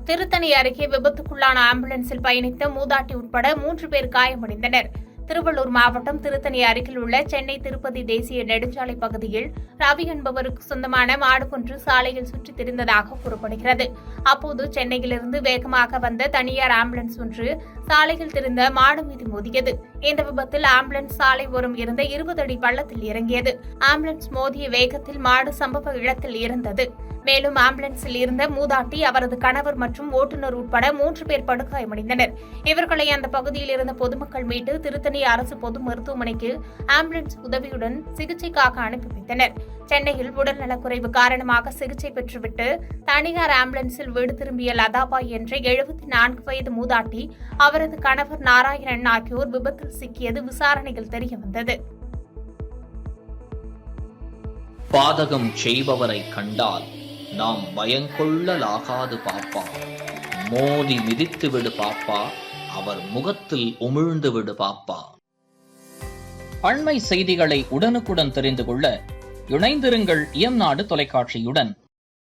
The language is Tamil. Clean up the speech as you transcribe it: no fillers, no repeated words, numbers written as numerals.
திருத்தணி அருகே விபத்துக்குள்ளான ஆம்புலன்ஸில் பயணித்த மூதாட்டி உட்பட 3 பேர் காயமடைந்தனர். திருவள்ளூர் மாவட்டம் திருத்தணி அருகில் உள்ள சென்னை திருப்பதி தேசிய நெடுஞ்சாலை பகுதியில் ரவி என்பவருக்கு சொந்தமான மாடு ஒன்று சாலையில் சுற்றித் திரிந்ததாக கூறப்படுகிறது. அப்போது சென்னையிலிருந்து வேகமாக வந்த தனியார் ஆம்புலன்ஸ் ஒன்று சாலையில் திரிந்த மாடு மீது மோதியது. இந்த விபத்தில் ஆம்புலன்ஸ் சாலை ஓரம் இருந்த 20 அடி பள்ளத்தில் இறங்கியது. ஆம்புலன்ஸ் மோதிய வேகத்தில் மாடு சம்பவ இடத்தில் இறந்தது. மேலும் ஆம்புலன்ஸில் இருந்த மூதாட்டி, அவரது கணவர் மற்றும் ஓட்டுநர் உட்பட 3 பேர் படுகாயமடைந்தனர். இவர்களை அந்த பகுதியில் இருந்த பொதுமக்கள் மீட்டு திருத்தணி அரசு பொது மருத்துவமனைக்கு ஆம்புலன்ஸ் உதவியுடன் சிகிச்சைக்காக அனுப்பி வைத்தனர். சென்னையில் உடல்நலக்குறைவு காரணமாக சிகிச்சை பெற்றுவிட்டு தனியார் ஆம்புலன்ஸில் வீடு திரும்பிய லதாபாய் என்ற 74 வயது மூதாட்டி, அவரது கணவர் நாராயணன் ஆகியோர் விபத்தில் சிக்கியது விசாரணையில் தெரியவந்தது. பாதகம் செய்பவரை கண்டால் நாம் பயங்கொள்ளலாகாது பாப்பா. மோதி மிதித்து விடு பாப்பா, அவர் முகத்தில் உமிழ்ந்து விடு பாப்பா. அண்மை செய்திகளை உடனுக்குடன் தெரிந்து கொள்ள இணைந்திருங்கள் இயம்நாடு தொலைக்காட்சியுடன்.